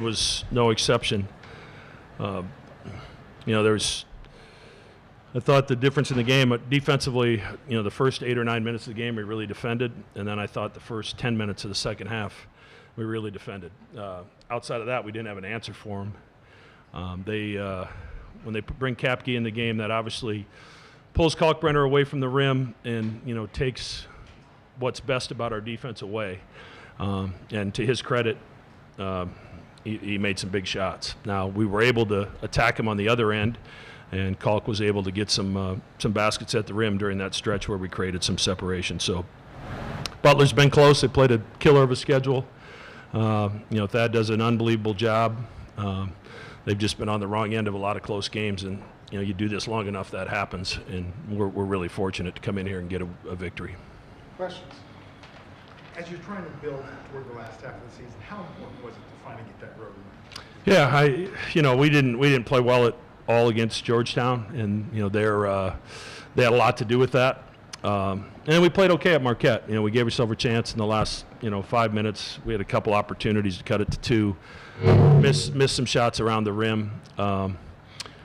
was no exception. I thought the difference in the game, defensively, the first 8 or 9 minutes of the game we really defended, and then I thought the first 10 minutes of the second half we really defended. Outside of that, we didn't have an answer for them. When they bring Kapke in the game, that obviously pulls Kalkbrenner away from the rim and takes what's best about our defense away. And to his credit, he made some big shots. Now, we were able to attack him on the other end, and Kalk was able to get some baskets at the rim during that stretch where we created some separation. So Butler's been close. They played a killer of a schedule. Thad does an unbelievable job. They've just been on the wrong end of a lot of close games, and you do this long enough, that happens, and we're really fortunate to come in here and get a victory. Questions? As you're trying to build toward the last half of the season, how important was it to finally get that road win? Yeah, we didn't play well at all against Georgetown, and they had a lot to do with that. And we played okay at Marquette. We gave ourselves a chance in the last 5 minutes. We had a couple opportunities to cut it to 2. Missed some shots around the rim.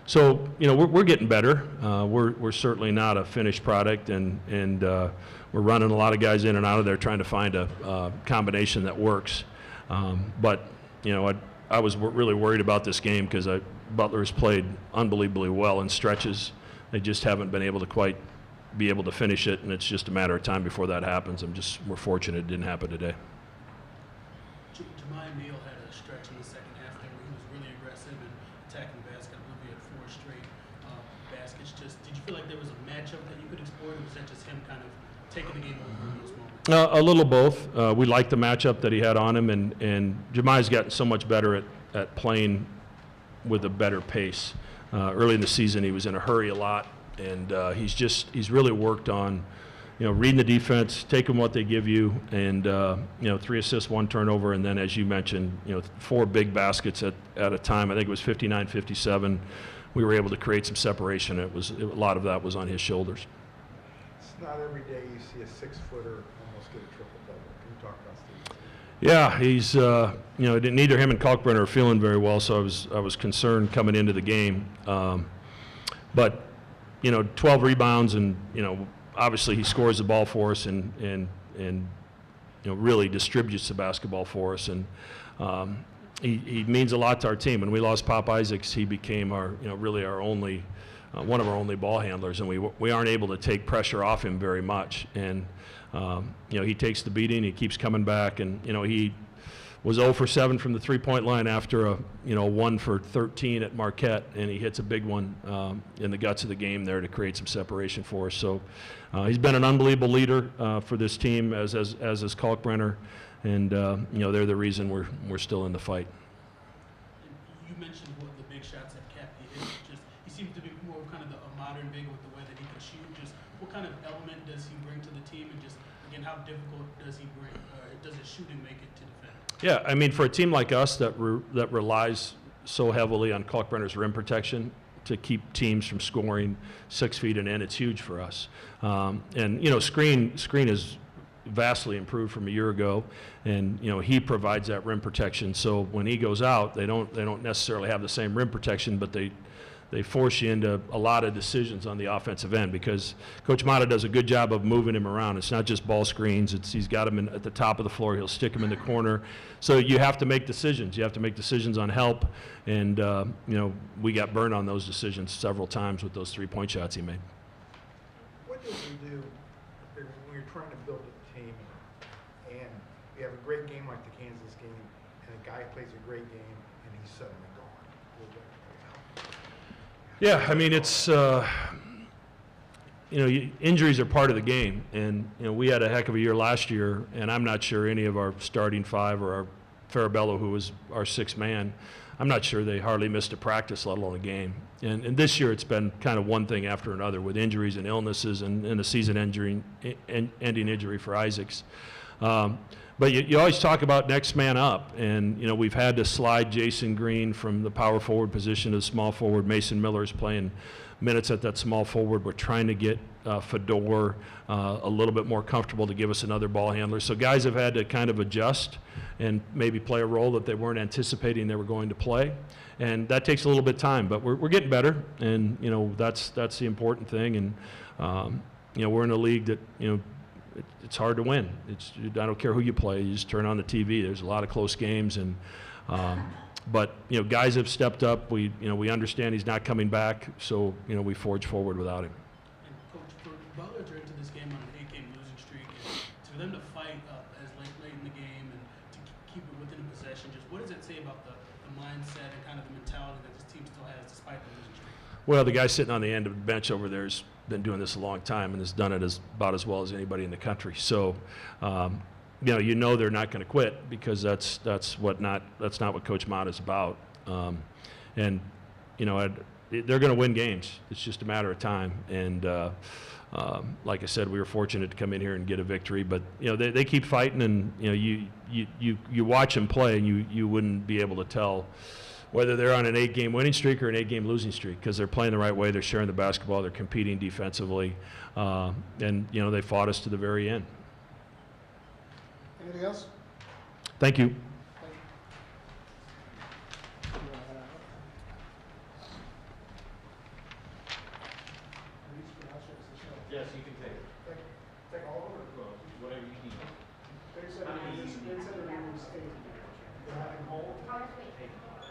So we're getting better. We're certainly not a finished product, and we're running a lot of guys in and out of there trying to find a combination that works. But I was really worried about this game because Butler has played unbelievably well in stretches. They just haven't been able to quite be able to finish it, and it's just a matter of time before that happens. We're fortunate it didn't happen today. Neal had a stretch in the second half there where he was really aggressive and attacking the basket. I believe he had 4 straight baskets. Did you feel like there was a matchup that you could explore, or was that just him kind of taking the game over in those moments? A little both. We liked the matchup that he had on him, and Jemiah's gotten so much better at playing with a better pace. Early in the season, he was in a hurry a lot, and he's really worked on reading the defense, taking what they give you, and 3 assists, 1 turnover, and then, as you mentioned, 4 big baskets at a time. I think it was 59-57. We were able to create some separation. A lot of that was on his shoulders. It's not every day you see a 6-footer almost get a triple-double. Can you talk about Steve? Yeah, he's neither him and Kalkbrenner are feeling very well, so I was concerned coming into the game. But 12 rebounds, and obviously he scores the ball for us and really distributes the basketball for us, and he means a lot to our team. When we lost Pop Isaacs, he became really our only one of our only ball handlers, and we aren't able to take pressure off him very much. And he takes the beating, he keeps coming back, and he was 0 for 7 from the 3-point line after a 1 for 13 at Marquette, and he hits a big one in the guts of the game there to create some separation for us. So he's been an unbelievable leader for this team, as is Kalkbrenner, and they're the reason we're still in the fight. You mentioned what the big shots at Kapke hit. He seems to be more kind of a modern big with the way that he can shoot. Just what kind of element does he bring to the team, and just again, how difficult does he bring? Does his shooting make it to defend? Yeah, for a team like us that relies so heavily on Kalkbrenner's rim protection to keep teams from scoring 6 feet and in, it's huge for us. And screen is vastly improved from a year ago, and he provides that rim protection. So when he goes out, they don't necessarily have the same rim protection, but they force you into a lot of decisions on the offensive end, because Coach Mata does a good job of moving him around. It's not just ball screens. He's got him at the top of the floor. He'll stick him in the corner. So you have to make decisions. You have to make decisions on help, and we got burned on those decisions several times with those 3-point shots he made. What does he do when you're trying to build a team and you have a great game like the Kansas game, and a guy plays a great game and he's suddenly gone? Yeah, it's injuries are part of the game, and we had a heck of a year last year, and I'm not sure any of our starting 5 or our Farabello, who was our 6th man, I'm not sure they hardly missed a practice, let alone a game. And this year it's been kind of one thing after another with injuries and illnesses and a season ending injury for Isaacs. But you always talk about next man up, and you know we've had to slide Jason Green from the power forward position to the small forward. Mason Miller's playing minutes at that small forward. We're trying to get Fedor a little bit more comfortable to give us another ball handler. So guys have had to kind of adjust and maybe play a role that they weren't anticipating they were going to play, and that takes a little bit of time. But we're getting better, and you know that's the important thing. And you know we're in a league that it's hard to win. I don't care who you play. You just turn on the TV. There's a lot of close games, and but you know, guys have stepped up. We understand he's not coming back, so you know we forge forward without him. And Coach, for Butler to enter this game on an 8-game losing streak, and for them to fight as late in the game and to keep it within a possession, just what does it say about the mindset and kind of the mentality that this team still has despite the losing streak? Well, the guy sitting on the end of the bench over there has been doing this a long time and has done it about as well as anybody in the country. So, you know they're not going to quit, because that's not what Coach Mott is about. And you know they're going to win games. It's just a matter of time. And like I said, we were fortunate to come in here and get a victory. But you know they keep fighting, and you know you watch them play, and you wouldn't be able to tell whether they're on an 8-game winning streak or an 8-game losing streak, because they're playing the right way, they're sharing the basketball, they're competing defensively, and you know they fought us to the very end. Anything else? Thank you. Yes, you can take it. Take all of it. Whatever you need. They said they would stay. They're having hold. Take them all.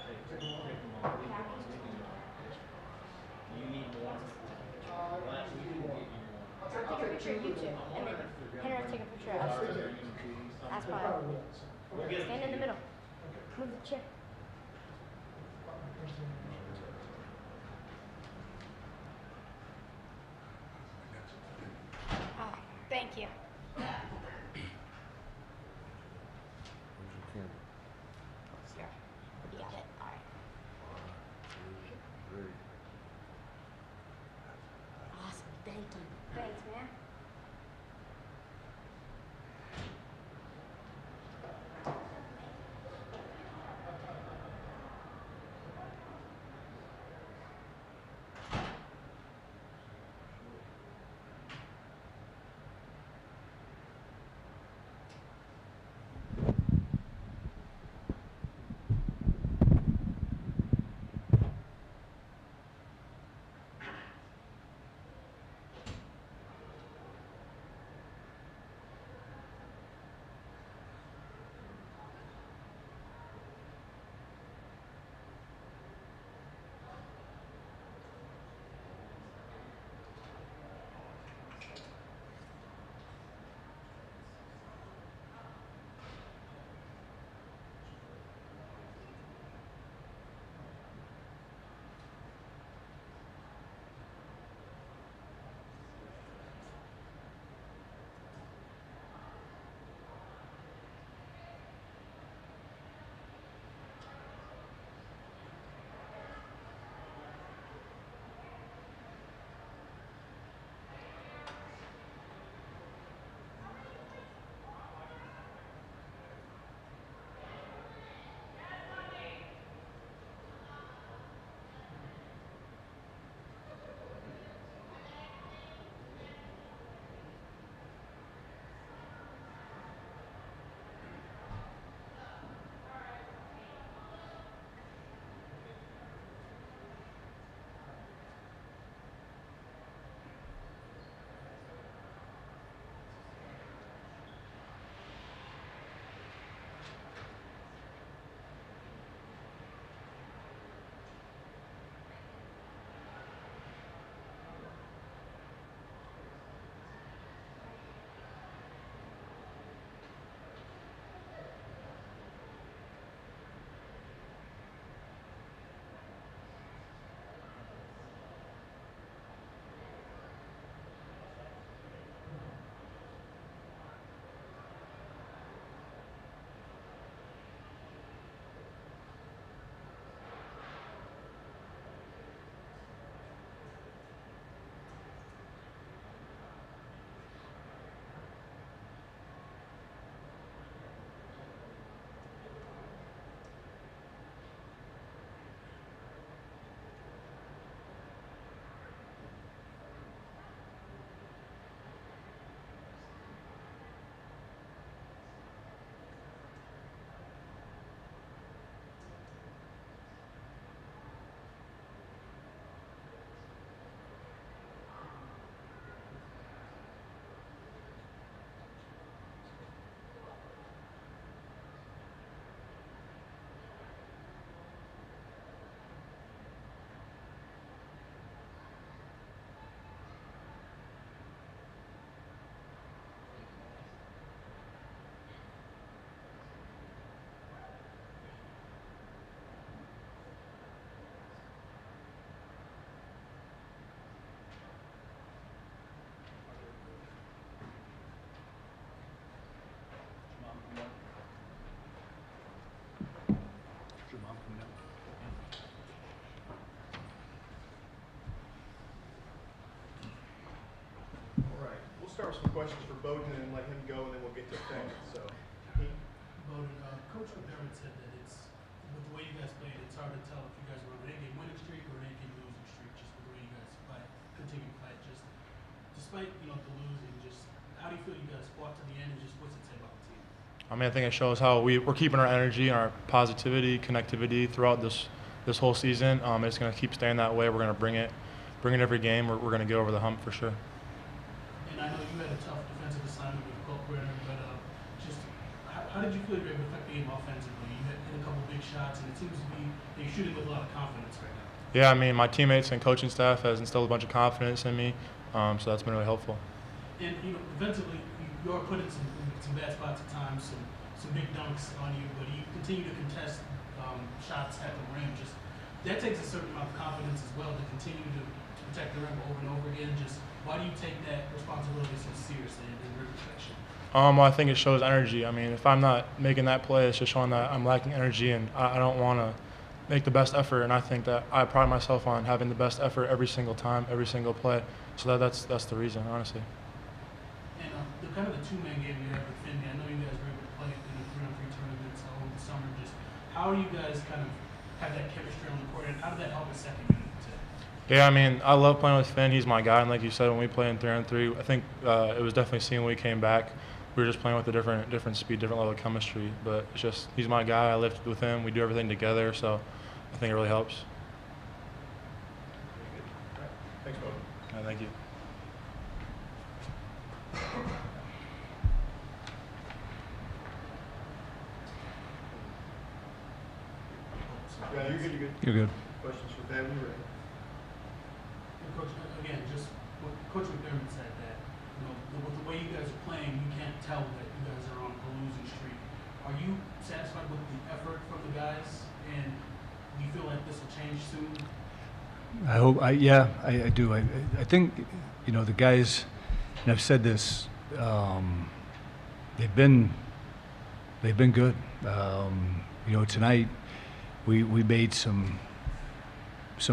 You need more. Last week you gave me more. I'll take a picture of you two, and then Henry will take a picture of us. That's fine. We'll get it. Stand in the middle. Move the chair. Oh, thank you. Here. You got it. All right. Awesome. Thank you. Thanks, man. All right, we'll start with some questions for Bowden and let him go, and then we'll get to Finn. So, Bowden, Coach McDermott said that it's, with the way you guys played, it's hard to tell if you guys are on an 8-game winning streak or an 8-game losing streak, just with the way you guys fight, continue to fight. Just despite, the losing, just how do you feel you guys fought to the end, and just what's it say about the team? I mean, I think it shows how we're keeping our energy and our positivity, connectivity throughout this whole season. It's going to keep staying that way. We're going to bring it every game. We're going to get over the hump for sure. And I know you had a tough defensive assignment with Butler, but just how did you feel you were able to affect the game offensively? You hit a couple big shots, and it seems to be that you're shooting with a lot of confidence right now. Yeah, I mean, my teammates and coaching staff has instilled a bunch of confidence in me, so that's been really helpful. And defensively, you are put in some bad spots at times, some big dunks on you, but you continue to contest shots at the rim. Just that takes a certain amount of confidence as well to continue to protect the rim over and over again. Just why do you take that responsibility so seriously in rim protection? Well, I think it shows energy. I mean, if I'm not making that play, it's just showing that I'm lacking energy, and I don't want to make the best effort. And I think that I pride myself on having the best effort every single time, every single play. So that's the reason, honestly. And the kind of the two-man game you have with Finley, I know you guys were able to play in the 3-on-3 tournaments over the summer. Just how do you guys kind of have that chemistry on the court, and how did that help in second unit? Yeah, I mean, I love playing with Finn. He's my guy, and like you said, when we play in 3-on-3, I think it was definitely seen when we came back. We were just playing with a different speed, different level of chemistry. But it's just he's my guy. I lived with him. We do everything together, so I think it really helps. thanks, Bowden. Thank you. Yeah, you're good. You're good. You're good. Questions for Finn? You're ready. And Coach, again, just what Coach McDermott said that, with the way you guys are playing, you can't tell that you guys are on a losing streak. Are you satisfied with the effort from the guys, and do you feel like this will change soon? I hope. I do. I think the guys, and I've said this. They've been good. Tonight we made some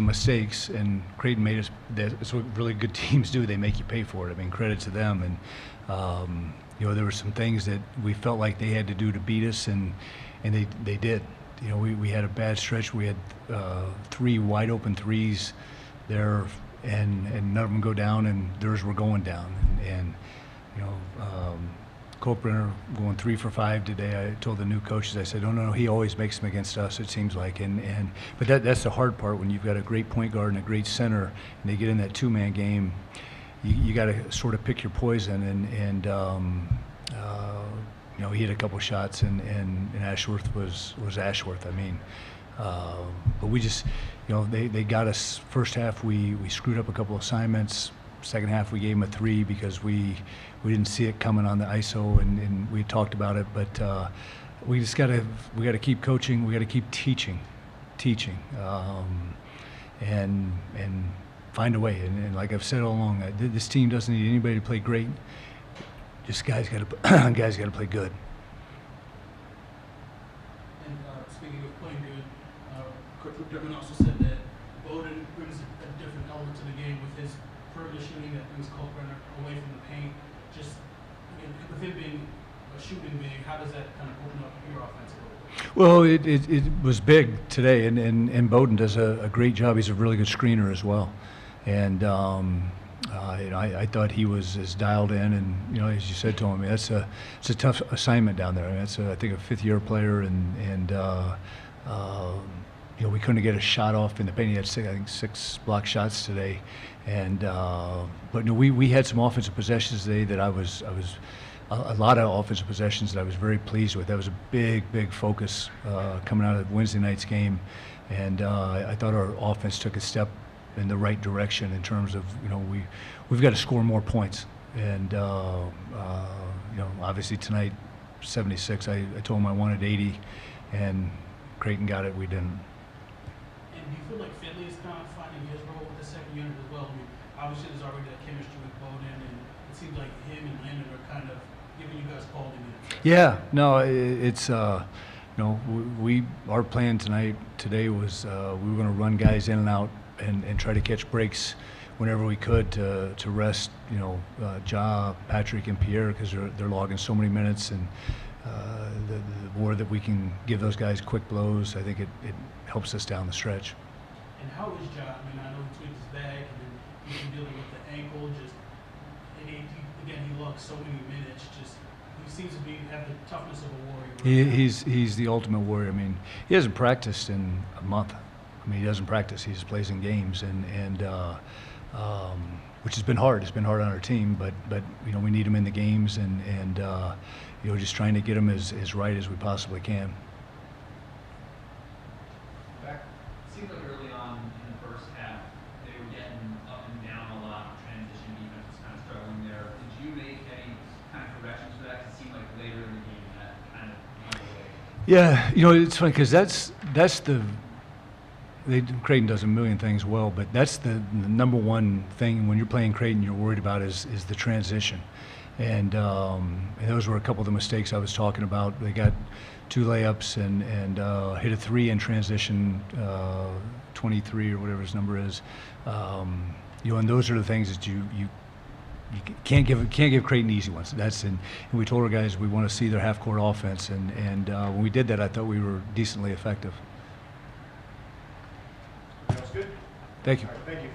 mistakes, and Creighton made us. That's what really good teams do. They make you pay for it. I mean, credit to them. And there were some things that we felt like they had to do to beat us, and they did. We had a bad stretch. We had 3 wide open threes there, and none of them go down, and theirs were going down. And Copeland going 3 for 5 today. I told the new coaches, I said, no, he always makes them against us, it seems like. But that's the hard part when you've got a great point guard and a great center, and they get in that two-man game. You got to sort of pick your poison, and he hit a couple shots, and Ashworth was Ashworth. I mean, but we just, they got us first half. We screwed up a couple assignments. Second half we gave them a 3 because we didn't see it coming on the ISO, and we talked about it. But we just got to keep coaching. We got to keep teaching, and find a way. And like I've said all along, this team doesn't need anybody to play great. Just guys got to play good. And speaking of playing good, Coach McDermott also said that Bowden brings a different element to the game with his perimeter shooting that brings Copeland away from the paint. Just with him being a shooting big, how does that kind of open up your offensive goal? Well, it was big today, and Bowden does a great job. He's a really good screener as well, and I thought he was as dialed in, and as you said to him, it's a tough assignment down there. I mean, that's I think a 5th-year player, and we couldn't get a shot off in the paint. He had 6 block shots today, and but we had some offensive possessions today that I was a lot of offensive possessions that I was very pleased with. That was a big focus coming out of Wednesday night's game, and I thought our offense took a step in the right direction in terms of we've got to score more points, and obviously tonight 76. I told him I wanted 80, and Creighton got it. We didn't. And do you feel like Finley is kind of finding his role with the second unit as well? I mean, obviously there's already that chemistry with Bowden, and it seems like him and Landon are kind of giving you guys quality minutes. Yeah, no, it's You know, our plan today was we were going to run guys in and out and try to catch breaks whenever we could to rest, you know, Ja, Patrick, and Pierre, because they're logging so many minutes, and the more that we can give those guys quick blows, I think it helps us down the stretch. And how is Ja? I mean, I know he tweaked his back, and then he's been dealing with the ankle. Just again, he logged so many minutes. Just he seems to have the toughness of a warrior. He's the ultimate warrior. I mean, he hasn't practiced in a month. I mean, he doesn't practice. He just plays in games, and which has been hard. It's been hard on our team, but you know, we need him in the games, and you know, just trying to get him as right as we possibly can. Back, it seemed like early on in the first half, they were getting up and down a lot. Transition defense was kind of struggling there. Did you make any kind of corrections for that? 'Cause it seemed like later in the game that kind of went away. Yeah, you know, it's funny because that's the Creighton does a million things well, but that's the number one thing when you're playing Creighton you're worried about is the transition. And those were a couple of the mistakes I was talking about. They got 2 layups and hit a 3 in transition, 23 or whatever his number is. You know, and those are the things that you can't give Creighton easy ones. And we told our guys we want to see their half-court offense, and when we did that, I thought we were decently effective. That was good. Thank you. All right, thank you.